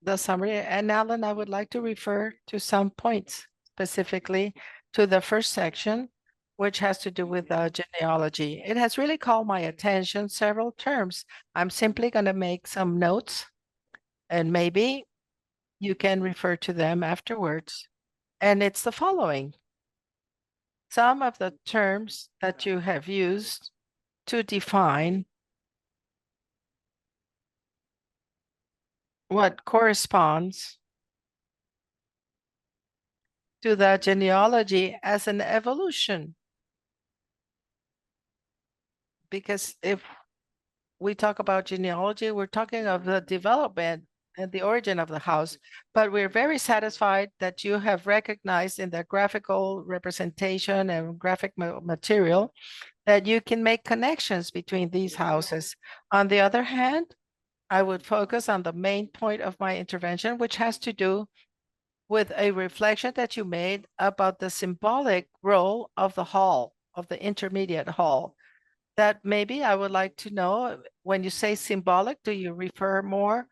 the summary. And Alan, I would like to refer to some points, specifically to the first section, which has to do with genealogy. It has really called my attention several terms. I'm simply going to make some notes, and maybe you can refer to them afterwards. And it's the following. Some of the terms that you have used to define what corresponds to the genealogy as an evolution. Because if we talk about genealogy, we're talking of the development and the origin of the house. But we're very satisfied that you have recognized in the graphical representation and graphic material that you can make connections between these houses. On the other hand, I would focus on the main point of my intervention, which has to do with a reflection that you made about the symbolic role of the hall, of the intermediate hall. That maybe I would like to know, when you say symbolic, do you refer more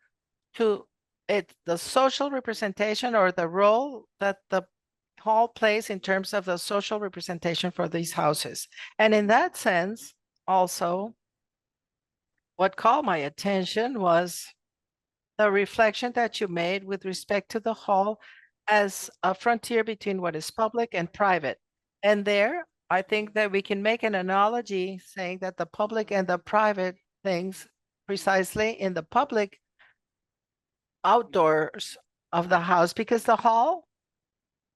to the social representation or the role that the hall plays in terms of the social representation for these houses? And in that sense, also, what caught my attention was the reflection that you made with respect to the hall as a frontier between what is public and private. And there, I think that we can make an analogy saying that the public and the private things, precisely in the public outdoors of the house, because the hall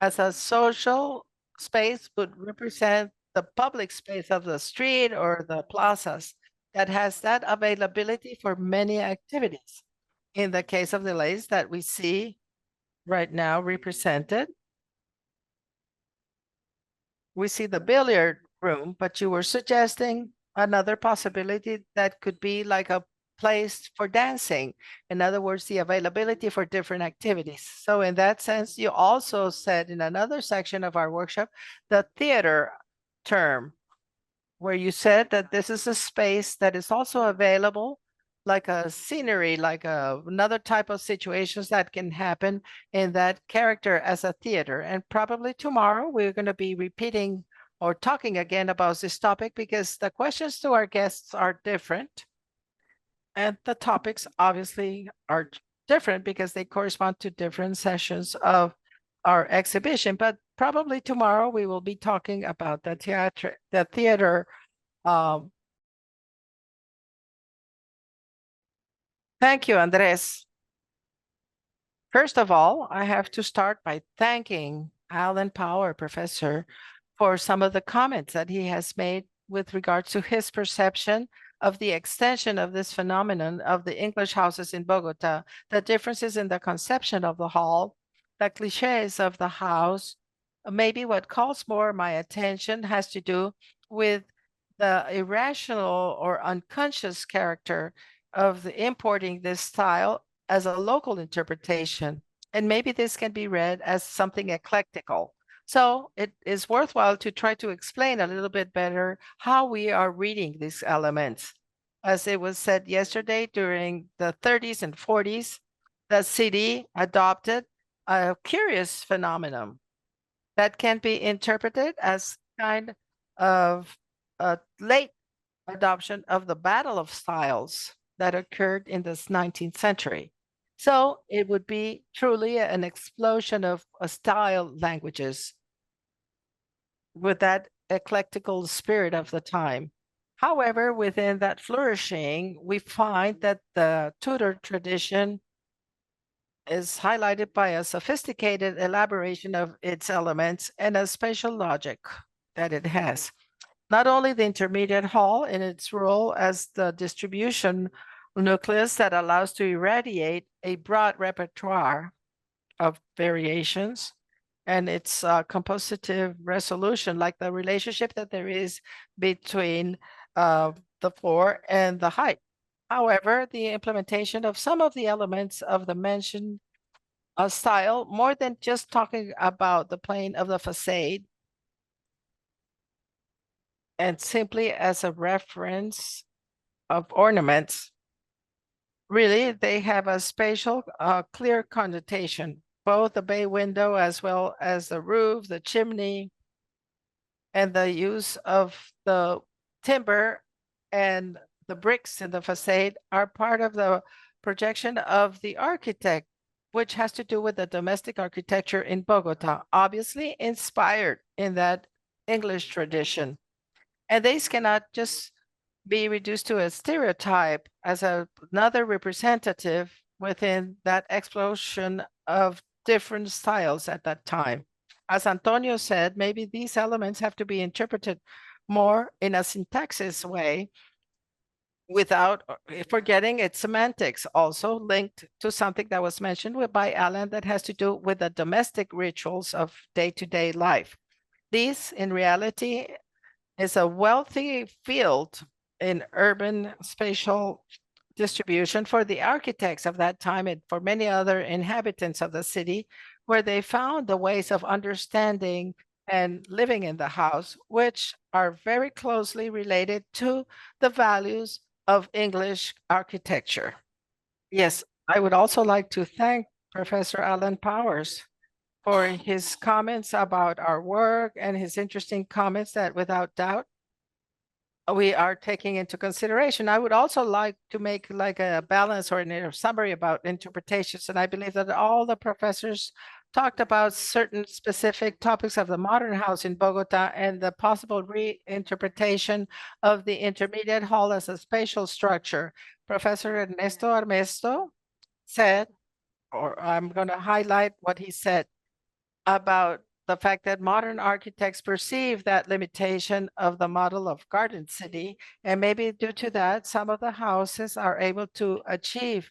as a social space would represent the public space of the street or the plazas that has that availability for many activities. In the case of the lace that we see right now represented, we see the billiard room, but you were suggesting another possibility that could be like a place for dancing. In other words, the availability for different activities. So in that sense, you also said in another section of our workshop, the theater term, where you said that this is a space that is also available like a scenery, like another type of situations that can happen in that character as a theater. And probably tomorrow we're going to be repeating or talking again about this topic because the questions to our guests are different. And the topics obviously are different because they correspond to different sessions of our exhibition. But probably tomorrow we will be talking about the theater. Thank you, Andres. First of all, I have to start by thanking Alan Power, Professor, for some of the comments that he has made with regards to his perception of the extension of this phenomenon of the English houses in Bogota, the differences in the conception of the hall, the cliches of the house. Maybe what calls more my attention has to do with the irrational or unconscious character of the importing this style as a local interpretation. And maybe this can be read as something eclectical. So it is worthwhile to try to explain a little bit better how we are reading these elements. As it was said yesterday, during the 30s and 40s, the city adopted a curious phenomenon that can be interpreted as kind of a late adoption of the battle of styles that occurred in this 19th century. So it would be truly an explosion of style languages with that eclectical spirit of the time. However, within that flourishing, we find that the Tudor tradition is highlighted by a sophisticated elaboration of its elements and a spatial logic that it has. Not only the intermediate hall in its role as the distribution nucleus that allows to irradiate a broad repertoire of variations and its compositive resolution, like the relationship that there is between the floor and the height. However, the implementation of some of the elements of the mentioned style, more than just talking about the plane of the facade, and simply as a reference of ornaments, really, they have a spatial, clear connotation. Both the bay window as well as the roof, the chimney, and the use of the timber and the bricks in the facade are part of the projection of the architect, which has to do with the domestic architecture in Bogota, obviously inspired in that English tradition. And these cannot just be reduced to a stereotype as another representative within that explosion of different styles at that time. As Antonio said, maybe these elements have to be interpreted more in a syntaxis way without forgetting its semantics, also linked to something that was mentioned by Alan that has to do with the domestic rituals of day to day life. These, in reality, is a wealthy field in urban spatial distribution for the architects of that time and for many other inhabitants of the city, where they found the ways of understanding and living in the house, which are very closely related to the values of English architecture. Yes, I would also like to thank Professor Alan Powers for his comments about our work and his interesting comments that without doubt we are taking into consideration. I would also like to make like a balance or a summary about interpretations. And I believe that all the professors talked about certain specific topics of the modern house in Bogota and the possible reinterpretation of the intermediate hall as a spatial structure. Professor Ernesto Armesto said, or I'm going to highlight what he said about the fact that modern architects perceive that limitation of the model of garden city. And maybe due to that, some of the houses are able to achieve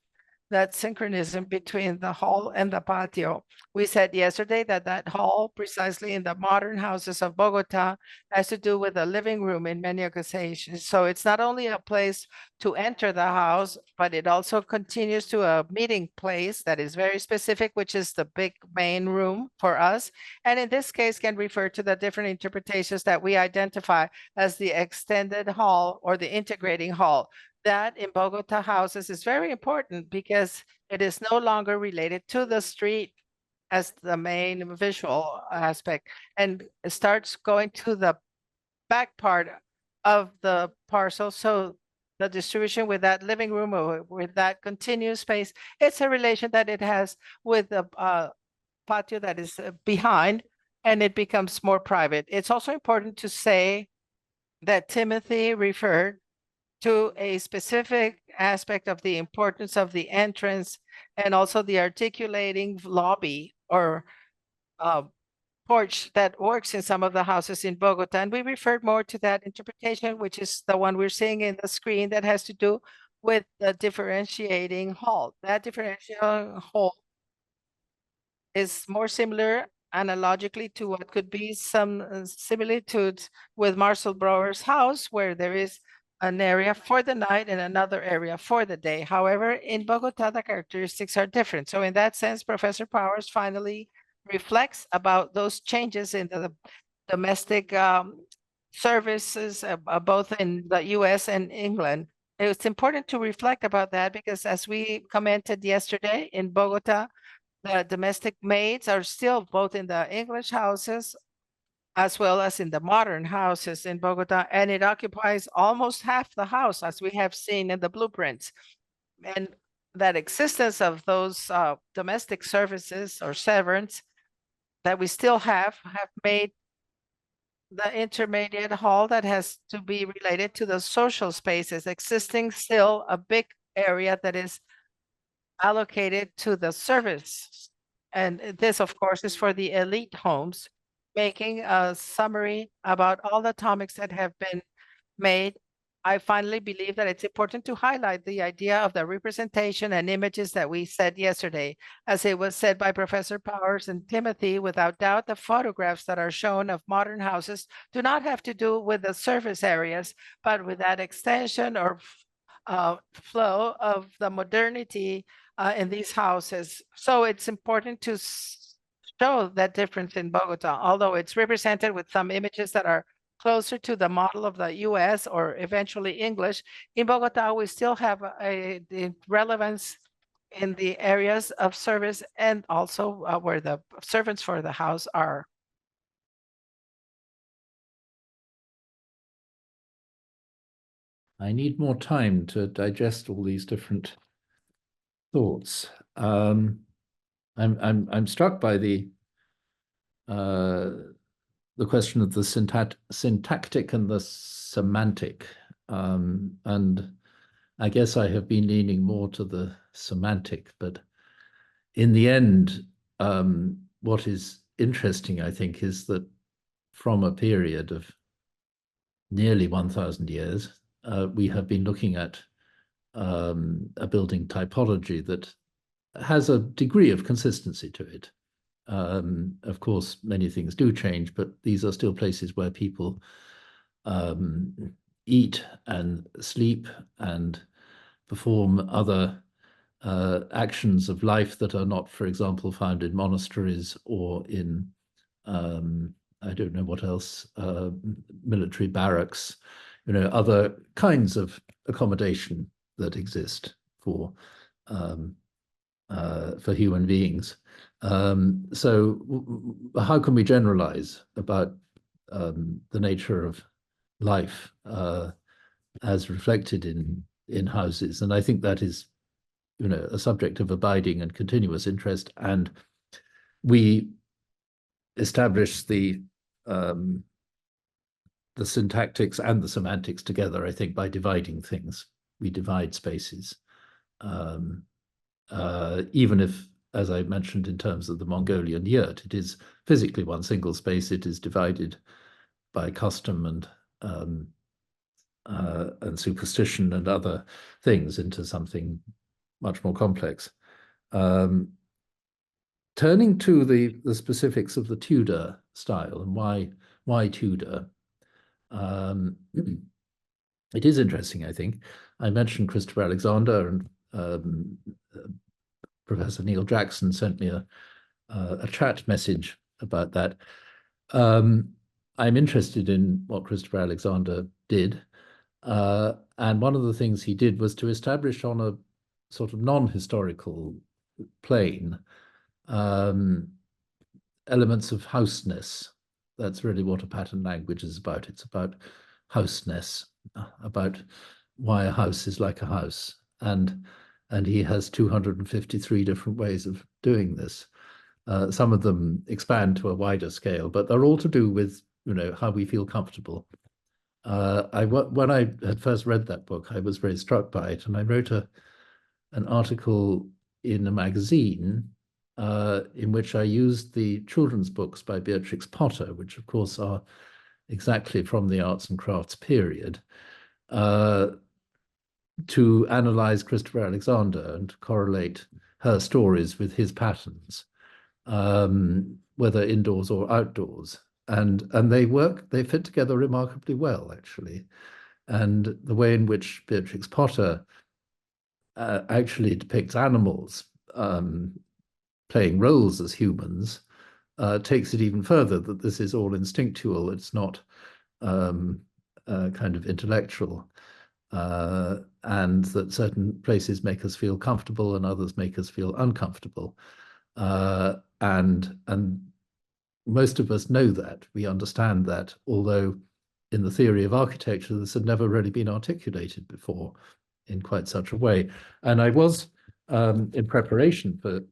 that synchronism between the hall and the patio. We said yesterday that that hall, precisely in the modern houses of Bogota, has to do with the living room in many occasions. So it's not only a place to enter the house, but it also continues to a meeting place that is very specific, which is the big main room for us. And in this case, can refer to the different interpretations that we identify as the extended hall or the integrating hall. That in Bogota houses is very important because it is no longer related to the street as the main visual aspect and starts going to the back part of the parcel. So the distribution with that living room or with that continuous space, it's a relation that it has with the patio that is behind, and it becomes more private. It's also important to say that Timothy referred to a specific aspect of the importance of the entrance and also the articulating lobby or uh, porch that works in some of the houses in Bogota. And we referred more to that interpretation, which is the one we're seeing in the screen that has to do with the differentiating hall. That differentiating hall is more similar analogically to what could be some similitudes with Marcel Breuer's house, where there is an area for the night and another area for the day. However, in Bogota, the characteristics are different. So in that sense, Professor Powers finally reflects about those changes in the domestic services, both in the US and England. It's important to reflect about that because as we commented yesterday in Bogota, the domestic maids are still both in the English houses as well as in the modern houses in Bogota, and it occupies almost half the house, as we have seen in the blueprints. And that existence of those domestic services or servants that we still have made the intermediate hall that has to be related to the social spaces, existing still a big area that is allocated to the service. And this, of course, is for the elite homes, making a summary about all the topics that have been made. I finally believe that it's important to highlight the idea of the representation and images that we said yesterday. As it was said by Professor Powers and Timothy, without doubt, the photographs that are shown of modern houses do not have to do with the service areas, but with that extension or flow of the modernity in these houses. So it's important to show that difference in Bogota, although it's represented with some images that are closer to the model of the US or eventually English. In Bogota, we still have the relevance in the areas of service and also where the servants for the house are. I need more time to digest all these different thoughts. I'm struck by the question of the syntactic and the semantic, and I guess I have been leaning more to the semantic, but in the end, what is interesting, I think, is that from a period of nearly 1,000 years, we have been looking at a building typology that has a degree of consistency to it. Of course, many things do change, but these are still places where people eat and sleep and perform other actions of life that are not, for example, found in monasteries or in, I don't know what else, military barracks, other kinds of accommodation that exist for human beings. So how can we generalize about the nature of life as reflected in houses? And I think that is, a subject of abiding and continuous interest. And we establish the syntactics and the semantics together, I think, by dividing things. We divide spaces. Even if, as I mentioned, in terms of the Mongolian yurt, it is physically one single space, it is divided by custom and superstition and other things into something much more complex. Turning to the specifics of the Tudor style and why Tudor, it is interesting, I think. I mentioned Christopher Alexander, and Professor Neil Jackson sent me a chat message about that. I'm interested in what Christopher Alexander did. And one of the things he did was to establish on a sort of non-historical plane elements of houseness. That's really what a pattern language is about. It's about houseness, about why a house is like a house. And he has 253 different ways of doing this. Some of them expand to a wider scale, but they're all to do with, how we feel comfortable. When I had first read that book, I was very struck by it, and I wrote an article in a magazine in which I used the children's books by Beatrix Potter, which of course are exactly from the arts and crafts period, to analyze Christopher Alexander and correlate her stories with his patterns, whether indoors or outdoors. And they fit together remarkably well, actually. And the way in which Beatrix Potter actually depicts animals playing roles as humans takes it even further, that this is all instinctual. It's not kind of intellectual, and that certain places make us feel comfortable and others make us feel uncomfortable. And most of us know that. We understand that, although in the theory of architecture, this had never really been articulated before in quite such a way. And I was, in preparation for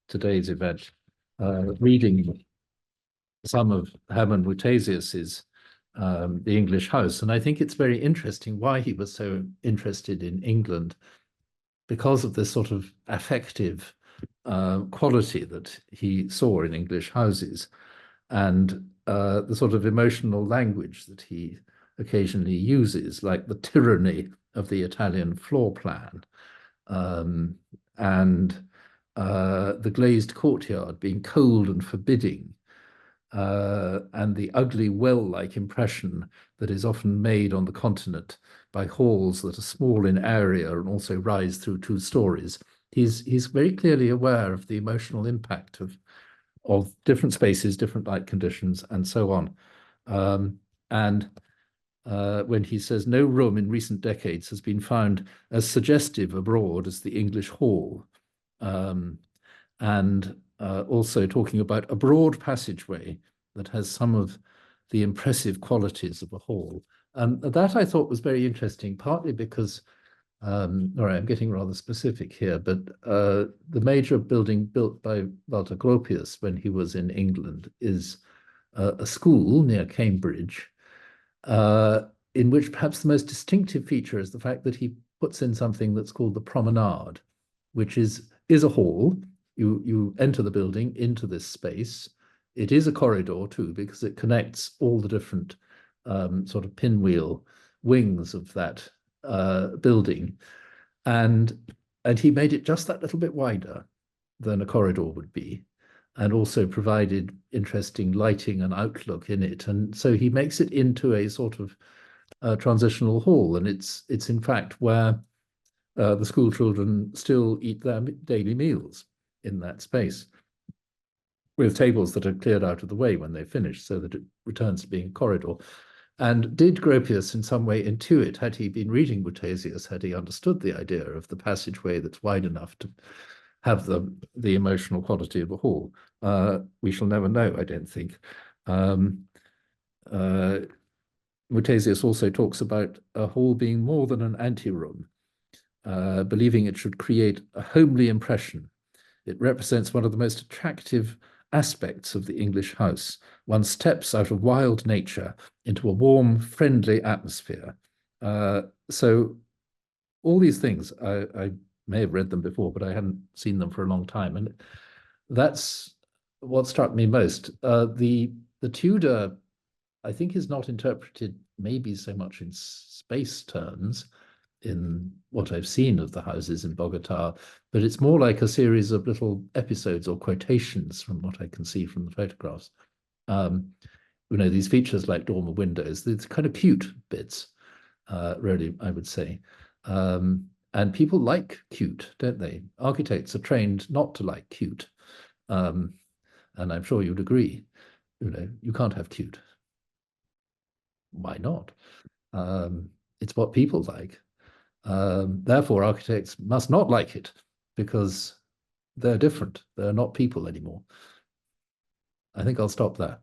today's event, reading some of Hermann Mutesius's The English House. And I think it's very interesting why he was so interested in England, because of this sort of affective quality that he saw in English houses, and the sort of emotional language that he occasionally uses, like the tyranny of the Italian floor plan, and the glazed courtyard being cold and forbidding, and the ugly well-like impression that is often made on the continent by halls that are small in area and also rise through 2 stories. He's very clearly aware of the emotional impact of different spaces, different light conditions, and so on. And when he says no room in recent decades has been found as suggestive abroad as the English hall. And also talking about a broad passageway that has some of the impressive qualities of a hall. That I thought was very interesting, partly because, all right, I'm getting rather specific here, but the major building built by Walter Gropius when he was in England is a school near Cambridge, in which perhaps the most distinctive feature is the fact that he puts in something that's called the promenade, which is a hall. You enter the building into this space. It is a corridor too, because it connects all the different sort of pinwheel wings of that building. And he made it just that little bit wider than a corridor would be, and also provided interesting lighting and outlook in it. And so he makes it into a sort of transitional hall, and it's in fact where the school children still eat their daily meals in that space, with tables that are cleared out of the way when they finish, so that it returns to being a corridor. And did Gropius in some way intuit, had he been reading Mutesius, had he understood the idea of the passageway that's wide enough to have the emotional quality of a hall? We shall never know, I don't think. Mutesius also talks about a hall being more than an anteroom, believing it should create a homely impression. It represents one of the most attractive aspects of the English house. One steps out of wild nature into a warm, friendly atmosphere. So all these things, I may have read them before, but I hadn't seen them for a long time. And that's what struck me most. The Tudor, I think, is not interpreted maybe so much in space terms in what I've seen of the houses in Bogota, but it's more like a series of little episodes or quotations from what I can see from the photographs. These features like dormer windows, these kind of cute bits, really, I would say. And people like cute, don't they? Architects are trained not to like cute. And I'm sure you'd agree, you can't have cute. Why not? It's what people like. Therefore, architects must not like it because they're different. They're not people anymore. I think I'll stop there.